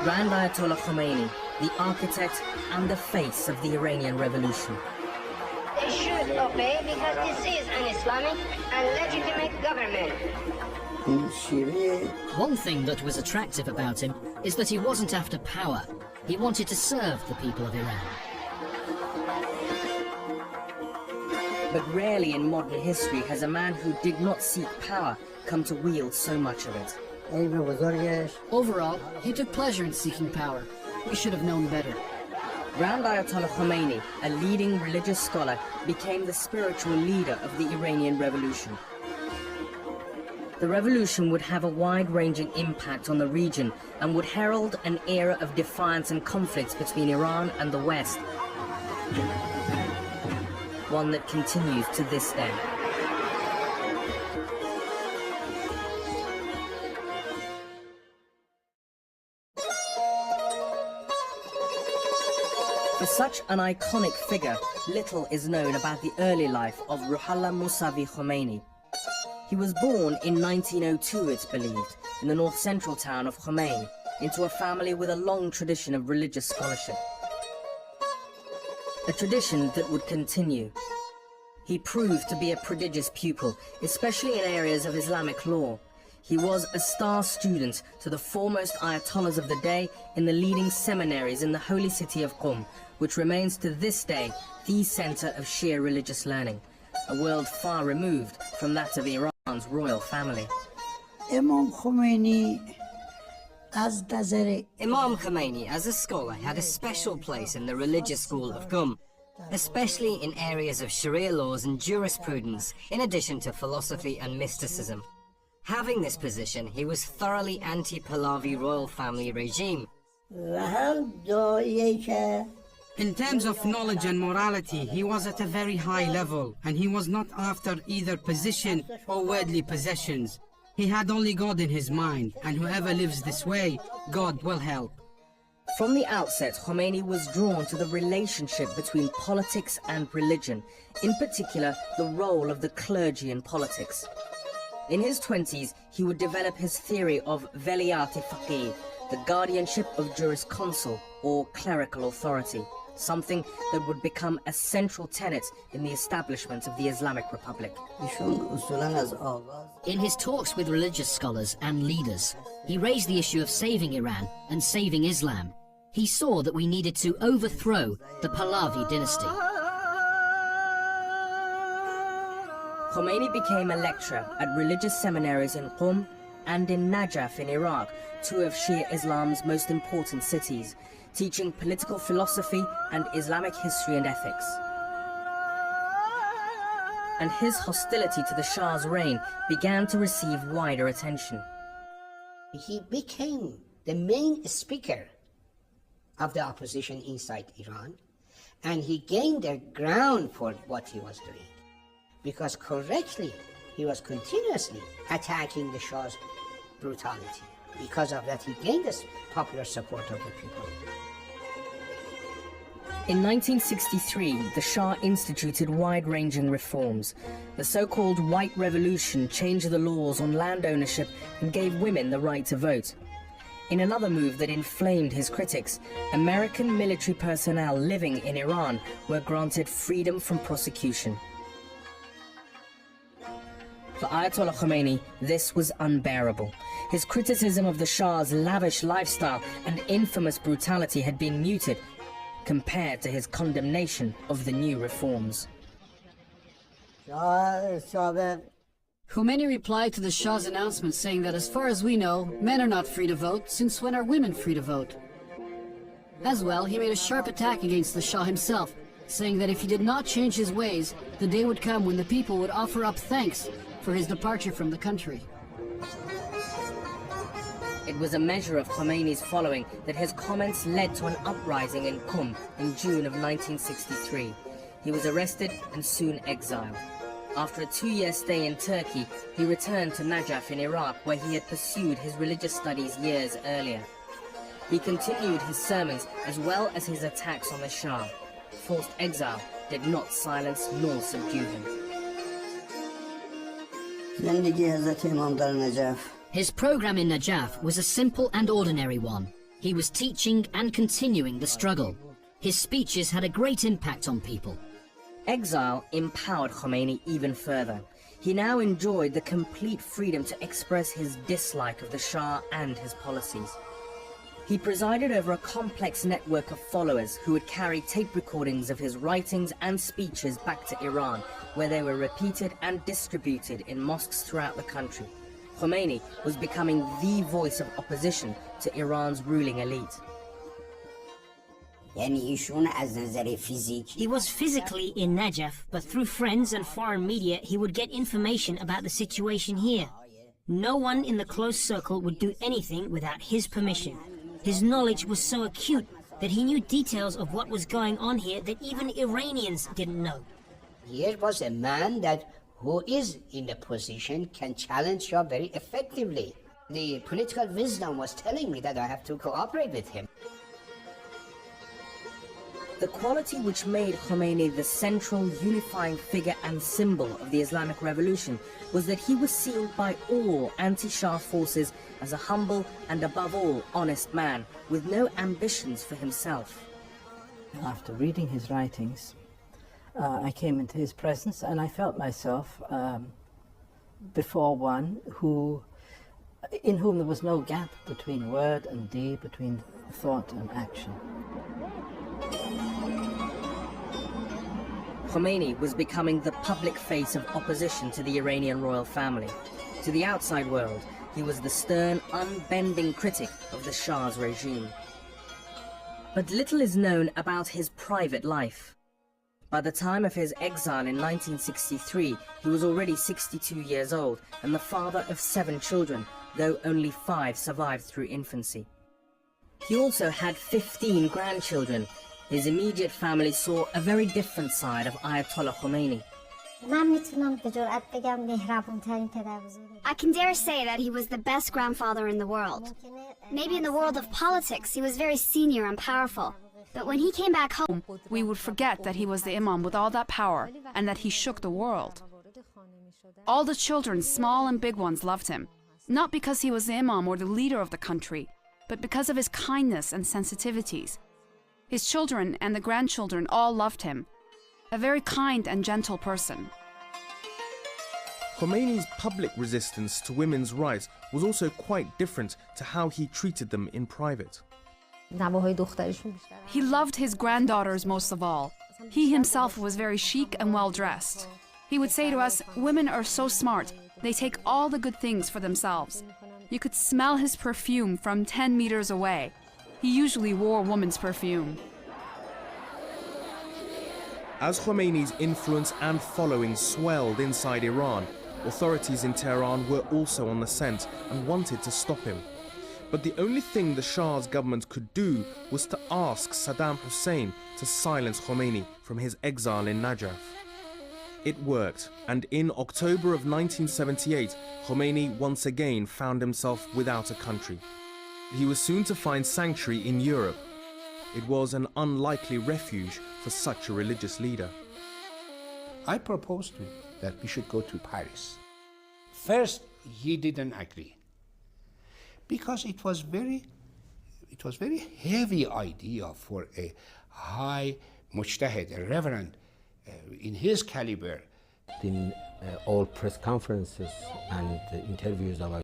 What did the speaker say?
Grand Ayatollah Khomeini, the architect and the face of the Iranian Revolution. They should obey because this is an Islamic and legitimate government. One thing that was attractive about him is that he wasn't after power. He wanted to serve the people of Iran. But rarely in modern history has a man who did not seek power come to wield so much of it. Overall, he took pleasure in seeking power. We should have known better. Grand Ayatollah Khomeini, a leading religious scholar, became the spiritual leader of the Iranian Revolution. The revolution would have a wide-ranging impact on the region and would herald an era of defiance and conflicts between Iran and the West, one that continues to this day. For such an iconic figure, little is known about the early life of Ruhollah Khomeini. He was born in 1902, it's believed, in the north-central town of Khomeini, into a family with a long tradition of religious scholarship. A tradition that would continue. He proved to be a prodigious pupil, especially in areas of Islamic law. He was a star student to the foremost Ayatollahs of the day in the leading seminaries in the holy city of Qom, which remains to this day the center of Shia religious learning, a world far removed from that of Iran's royal family. Imam Khomeini, as a scholar, had a special place in the religious school of Qom, especially in areas of Sharia laws and jurisprudence, in addition to philosophy and mysticism. Having this position, he was thoroughly anti-Pahlavi royal family regime. In terms of knowledge and morality, he was at a very high level, and he was not after either position or worldly possessions. He had only God in his mind, and whoever lives this way, God will help. From the outset, Khomeini was drawn to the relationship between politics and religion, in particular the role of the clergy in politics. In his 20s, he would develop his theory of velayat-e-faqih, the guardianship of jurisconsult or clerical authority, something that would become a central tenet in the establishment of the Islamic Republic. In his talks with religious scholars and leaders, he raised the issue of saving Iran and saving Islam. He saw that we needed to overthrow the Pahlavi dynasty. Khomeini became a lecturer at religious seminaries in Qom and in Najaf in Iraq, two of Shia Islam's most important cities, teaching political philosophy and Islamic history and ethics. And his hostility to the Shah's reign began to receive wider attention. He became the main speaker of the opposition inside Iran, and he gained the ground for what he was doing, because correctly he was continuously attacking the Shah's brutality. Because of that, he gained this popular support of the people. In 1963, the Shah instituted wide-ranging reforms. The so-called White Revolution changed the laws on land ownership and gave women the right to vote. In another move that inflamed his critics, American military personnel living in Iran were granted freedom from prosecution. For Ayatollah Khomeini, this was unbearable. His criticism of the Shah's lavish lifestyle and infamous brutality had been muted compared to his condemnation of the new reforms. Khomeini replied to the Shah's announcement saying that as far as we know, men are not free to vote, since when are women free to vote? As well, he made a sharp attack against the Shah himself, saying that if he did not change his ways, the day would come when the people would offer up thanks for his departure from the country. It was a measure of Khomeini's following that his comments led to an uprising in Qom in June of 1963. He was arrested and soon exiled. After a 2-year stay in Turkey, he returned to Najaf in Iraq, where he had pursued his religious studies years earlier. He continued his sermons as well as his attacks on the Shah. Forced exile did not silence nor subdue him. His program in Najaf was a simple and ordinary one. He was teaching and continuing the struggle. His speeches had a great impact on people. Exile empowered Khomeini even further. He now enjoyed the complete freedom to express his dislike of the Shah and his policies. He presided over a complex network of followers who would carry tape recordings of his writings and speeches back to Iran, where they were repeated and distributed in mosques throughout the country. Khomeini was becoming the voice of opposition to Iran's ruling elite. He was physically in Najaf, but through friends and foreign media he would get information about the situation here. No one in the close circle would do anything without his permission. His knowledge was so acute that he knew details of what was going on here that even Iranians didn't know. Here was a man who is in a position can challenge Shah very effectively. The political wisdom was telling me that I have to cooperate with him. The quality which made Khomeini the central unifying figure and symbol of the Islamic Revolution was that he was seen by all anti-Shah forces as a humble and above all honest man with no ambitions for himself. After reading his writings, I came into his presence and I felt myself before one in whom there was no gap between word and deed, between thought and action. Khomeini was becoming the public face of opposition to the Iranian royal family. To the outside world, he was the stern, unbending critic of the Shah's regime. But little is known about his private life. By the time of his exile in 1963, he was already 62 years old and the father of 7 children, though only 5 survived through infancy. He also had 15 grandchildren. His immediate family saw a very different side of Ayatollah Khomeini. I can dare say that he was the best grandfather in the world. Maybe in the world of politics, he was very senior and powerful. But when he came back home, we would forget that he was the Imam with all that power and that he shook the world. All the children, small and big ones, loved him. Not because he was the Imam or the leader of the country, but because of his kindness and sensitivities. His children and the grandchildren all loved him. A very kind and gentle person. Khomeini's public resistance to women's rights was also quite different to how he treated them in private. He loved his granddaughters most of all. He himself was very chic and well-dressed. He would say to us, "Women are so smart, they take all the good things for themselves." You could smell his perfume from 10 meters away. He usually wore woman's perfume. As Khomeini's influence and following swelled inside Iran, authorities in Tehran were also on the scent and wanted to stop him. But the only thing the Shah's government could do was to ask Saddam Hussein to silence Khomeini from his exile in Najaf. It worked, and in October of 1978, Khomeini once again found himself without a country. He was soon to find sanctuary in Europe. It was an unlikely refuge for such a religious leader. I proposed to him that we should go to Paris. First, he didn't agree, because it was very heavy idea for a high mujtahid, a reverend in his caliber. In all press conferences and interviews of